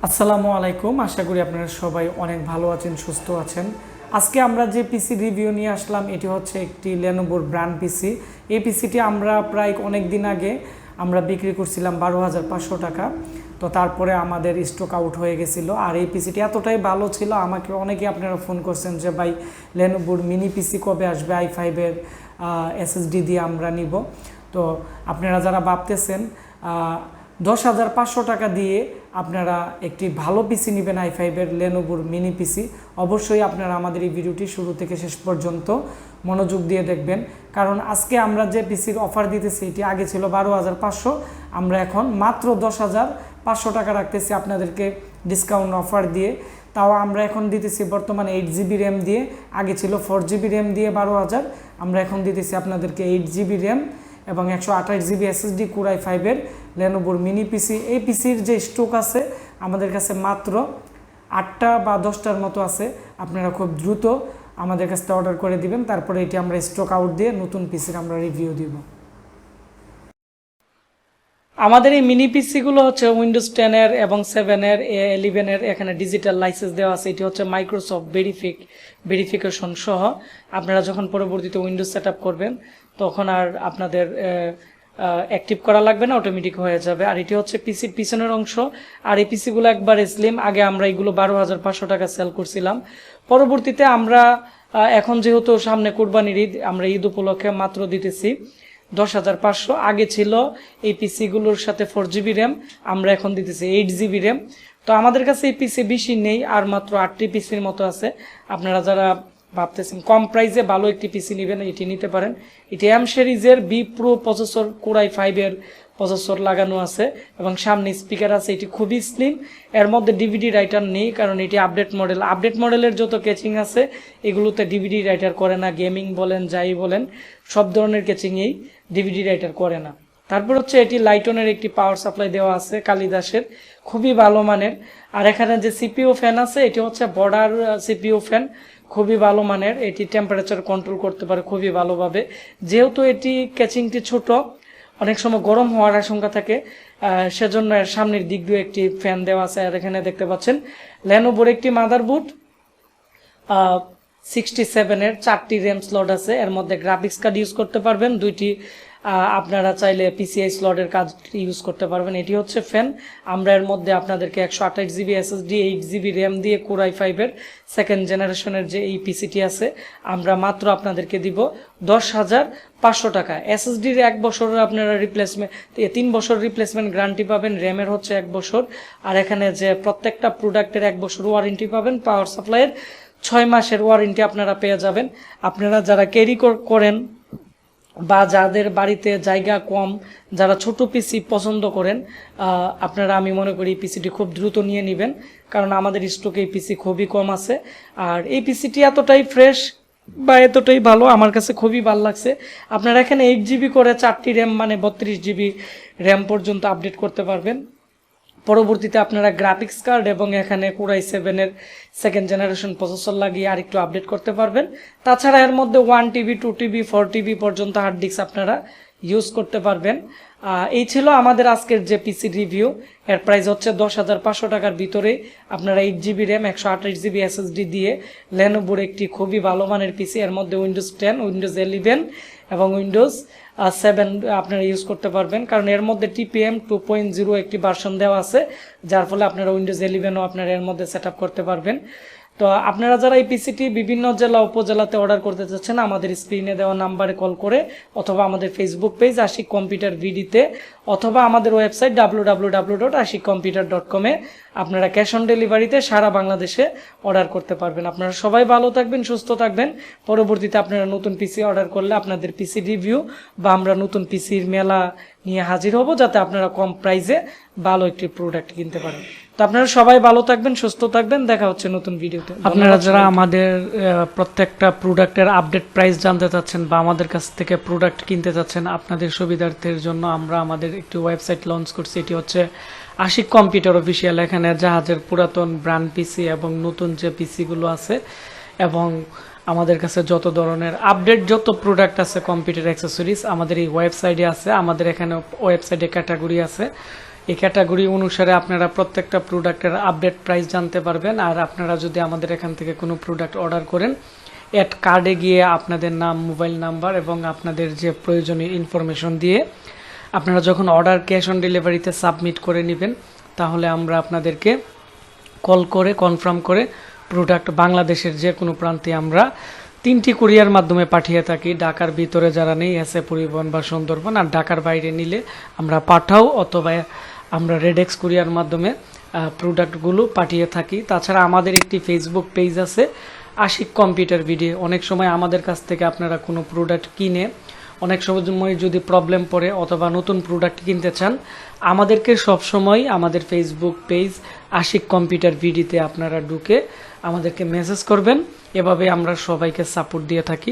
আসসালামু আলাইকুম, আশা করি আপনারা সবাই অনেক ভালো আছেন, সুস্থ আছেন। আজকে আমরা যে পিসি রিভিউ নিয়ে আসলাম এটি হচ্ছে একটি লেনোভোর ব্র্যান্ড পিসি। এই পিসিটি আমরা প্রায় অনেক দিন আগে আমরা বিক্রি করছিলাম 12,500 টাকা। তো তারপরে আমাদের স্টক আউট হয়ে গেছিলো। আর এই পিসিটি এতটাই ভালো ছিল, আমাকে অনেকে আপনারা ফোন করছেন যে ভাই লেনোভোর মিনি পিসি কবে আসবে, i5-এর SSD দিয়ে আমরা নিব। তো আপনারা যারা ভাবতেছেন 10,500 টাকা দিয়ে আপনারা একটি ভালো পিসি নেবেন, i5-এর লেনোভোর মিনি পিসি, অবশ্যই আপনারা আমাদের এই ভিডিওটি শুরু থেকে শেষ পর্যন্ত মনোযোগ দিয়ে দেখবেন। কারণ আজকে আমরা যে পিসির অফার দিতেছি এটি আগে ছিল 12,500, আমরা এখন মাত্র 10,500 টাকা রাখতেছি আপনাদেরকে ডিসকাউন্ট অফার দিয়ে। তাও আমরা এখন দিতেছি বর্তমানে 8GB র্যাম দিয়ে, আগে ছিল 4GB র্যাম দিয়ে 12,000, আমরা এখন দিতেছি আপনাদেরকে 8GB র্যাম এবং 128GB SSD কোর i5-এর লেনোভোর মিনি পিসি। এই পিসির যে স্টক আছে আমাদের কাছে মাত্র 8টা বা 10টার মতো আছে। আপনারা খুব দ্রুত আমাদের কাছে অর্ডার করে দিবেন, তারপরে এটি আমরা স্টক আউট দিয়ে নতুন পিসির আমরা রিভিউ দিব। আমাদের এই মিনি পিসিগুলো হচ্ছে উইন্ডোজ 10-এর এবং 7-এর 11-এর এখানে ডিজিটাল লাইসেন্স দেওয়া আছে। এটি হচ্ছে মাইক্রোসফট ভেরিফিকেশন সহ। আপনারা যখন পরবর্তীতে উইন্ডোজ সেট করবেন তখন আর আপনাদের অ্যাক্টিভ করা লাগবে না, অটোমেটিক হয়ে যাবে। আর এটি হচ্ছে পিসির পিছনের অংশ। আর এই পিসিগুলো একবার স্লিম, আগে আমরা এগুলো 12,500 টাকা সেল করছিলাম। পরবর্তীতে আমরা এখন যেহেতু সামনে কুরবানির ঈদ, আমরা ঈদ উপলক্ষে মাত্র দিতেছি 10,500। আগে ছিল এই পিসিগুলোর সাথে 4GB র্যাম, আমরা এখন দিতেছি 8GB র্যাম। তো আমাদের কাছে এই পিসি বেশি নেই, আর মাত্র 8টি পিসির মতো আছে। আপনারা যারা ভাবতেছেন কম প্রাইসে ভালো একটি পিসি নেবেন, এটি নিতে পারেন। এটি এম সিরিজের বি প্রো প্রসেসর, কোর i5-এর প্রসেসর লাগানো আছে এবং সামনে স্পিকার আছে। এটি খুবই স্লিম। এর মধ্যে ডিভিডি রাইটার নেই, কারণ এটি আপডেট মডেলের যত ক্যাচিং আছে এগুলোতে ডিভিডি রাইটার করে না। গেমিং বলেন, যাই বলেন, সব ধরনের ক্যাচিংয়েই ডিভিডি রাইটার করে না। তারপর হচ্ছে এটি লাইটনের একটি পাওয়ার সাপ্লাই দেওয়া আছে কালিদাসের, খুবই ভালো মানের। আর এখানে যে সিপিইউ ফ্যান আছে এটি হচ্ছে বর্ডার সিপিইউ ফ্যান, খুবই ভালো মানের। এটি টেম্পারেচার কন্ট্রোল করতে পারে খুবই ভালোভাবে। যেহেতু এটি ক্যাচিংটি ছোট, অনেক সময় গরম হওয়ার আশঙ্কা থাকে, সেজন্য এর সামনের দিক দিয়ে একটি ফ্যান দেওয়া আছে। আর এখানে দেখতে পাচ্ছেন লেনোভোর একটি মাদারবোর্ড, 67-এর 4টি র্যাম স্লট আছে। এর মধ্যে গ্রাফিক্স কার্ড ইউজ করতে পারবেন 2টি, আপনারা চাইলে পিসিআই স্লটের কাজ ইউজ করতে পারবেন। এটি হচ্ছে ফ্যান। আমরা এর মধ্যে আপনাদেরকে 128GB SSD 8GB র্যাম দিয়ে কোর i5-এর 2nd জেনারেশনের যে এই পিসিটি আছে আমরা মাত্র আপনাদেরকে দিব 10,500 টাকা। SSDর 1 বছরের আপনারা রিপ্লেসমেন্ট, 3 বছর রিপ্লেসমেন্ট গ্যারান্টি পাবেন। র্যামের হচ্ছে 1 বছর। আর এখানে যে প্রত্যেকটা প্রোডাক্টের 1 বছর ওয়ারেন্টি পাবেন। পাওয়ার সাপ্লাইয়ের 6 মাসের ওয়ারেন্টি আপনারা পেয়ে যাবেন। আপনারা যারা ক্যারি করেন বা যাদের বাড়িতে জায়গা কম, যারা ছোট পিসি পছন্দ করেন, আপনারা, আমি মনে করি এই পিসিটি খুব দ্রুত নিয়ে নেবেন, কারণ আমাদের স্টকে এই পিসি খুবই কম আছে। আর এই পিসিটি এতটাই ফ্রেশ বা এতটাই ভালো, আমার কাছে খুবই ভালো লাগছে। আপনারা এখানে 8GB করে 4টি র্যাম মানে 32GB র্যাম পর্যন্ত আপডেট করতে পারবেন। পরবর্তীতে আপনারা গ্রাফিক্স কার্ড এবং এখানে কোর i7-এর 2nd জেনারেশন প্রসেসর লাগিয়ে আরেকটু আপডেট করতে পারবেন। তাছাড়া এর মধ্যে 1TB 2TB 4TB পর্যন্ত হার্ড ডিস্ক আপনারা ইউজ করতে পারবেন। এই ছিল আমাদের আজকের যে পিসি রিভিউ। এর প্রাইস হচ্ছে 10,500 টাকার ভিতরে আপনারা 8GB র্যাম 128GB SSD দিয়ে লেনোভোর একটি খুবই ভালো মানের পিসি, এর মধ্যে উইন্ডোজ 10, উইন্ডোজ 11 এবং উইন্ডোজ 7 আপনারা ইউজ করতে পারবেন, কারণ এর মধ্যে TPM 2.0 একটি ভার্সন দেওয়া আছে, যার ফলে আপনারা উইন্ডোজ 11ও আপনারা এর মধ্যে সেট করতে পারবেন। তো আপনারা যারা এই পিসিটি বিভিন্ন জেলা উপজেলাতে অর্ডার করতে চাচ্ছেন, আমাদের স্ক্রিনে দেওয়া নাম্বারে কল করে অথবা আমাদের ফেসবুক পেজ আশিক কম্পিউটার ভিডিতে অথবা আমাদের ওয়েবসাইট www.ashikcomputer.com-এ আপনারা ক্যাশ অন ডেলিভারিতে সারা বাংলাদেশে অর্ডার করতে পারবেন। আপনারা সবাই ভালো থাকবেন, সুস্থ থাকবেন। পরবর্তীতে আপনারা নতুন পিসি অর্ডার করলে আপনাদের পিসি রিভিউ বা আমরা নতুন পিসির মেলা নিয়ে হাজির হব, যাতে আপনারা কম প্রাইসে ভালো একটি প্রোডাক্ট কিনতে পারেন। তো আপনারা সবাই ভালো থাকবেন, সুস্থ থাকবেন। দেখা হচ্ছে নতুন ভিডিওতে। আপনারা যারা আমাদের প্রত্যেকটা প্রোডাক্টের আপডেট প্রাইস জানতে চাচ্ছেন বা আমাদের কাছ থেকে প্রোডাক্ট কিনতে চাচ্ছেন, আপনাদের সুবিধার্থের জন্য আমরা আমাদের একটি ওয়েবসাইট লঞ্চ করছি। এটি হচ্ছে আশিক কম্পিউটার অফিসিয়াল। এখানে জাহাজের পুরাতন ব্র্যান্ড পিসি এবং নতুন যে পিসিগুলো আছে এবং আমাদের কাছে যত ধরনের আপডেট যত প্রোডাক্ট আছে কম্পিউটার অ্যাক্সেসরিজ আমাদের এই ওয়েবসাইটে আছে। আমাদের এখানে ওয়েবসাইটে ক্যাটাগরি আছে, এই ক্যাটাগরি অনুসারে আপনারা প্রত্যেকটা প্রোডাক্টের আপডেট প্রাইস জানতে পারবেন। আর আপনারা যদি আমাদের এখান থেকে কোনো প্রোডাক্ট অর্ডার করেন, অ্যাড কার্ডে গিয়ে আপনাদের নাম, মোবাইল নাম্বার এবং আপনাদের যে প্রয়োজনীয় ইনফরমেশন দিয়ে আপনারা যখন অর্ডার ক্যাশ অন ডেলিভারিতে সাবমিট করে নেবেন, তাহলে আমরা আপনাদেরকে কল করে কনফার্ম করে প্রোডাক্ট বাংলাদেশের যে কোনো প্রান্তে আমরা 3টি কুরিয়ার মাধ্যমে পাঠিয়ে থাকি। ঢাকার ভিতরে যারা নেই, এসএ পরিবহন বা সুন্দরবন, আর ঢাকার বাইরে নিলে আমরা পাঠাও অথবা আমরা রেডেক্স কুরিয়ার মাধ্যমে প্রোডাক্টগুলো পাঠিয়ে থাকি। তাছাড়া আমাদের একটি ফেসবুক পেজ আছে, আশিক কম্পিউটার ভিডিও। অনেক সময় আমাদের কাছ থেকে আপনারা কোনো প্রোডাক্ট কিনে অনেক সময় যদি প্রবলেম পড়ে অথবা নতুন প্রোডাক্ট কিনতে চান, আমাদেরকে সবসময় আমাদের ফেসবুক পেজ আশিক কম্পিউটার ভিডিওতে আপনারা ঢুকে আমাদেরকে মেসেজ করবেন। এভাবে আমরা সবাইকে সাপোর্ট দিয়ে থাকি।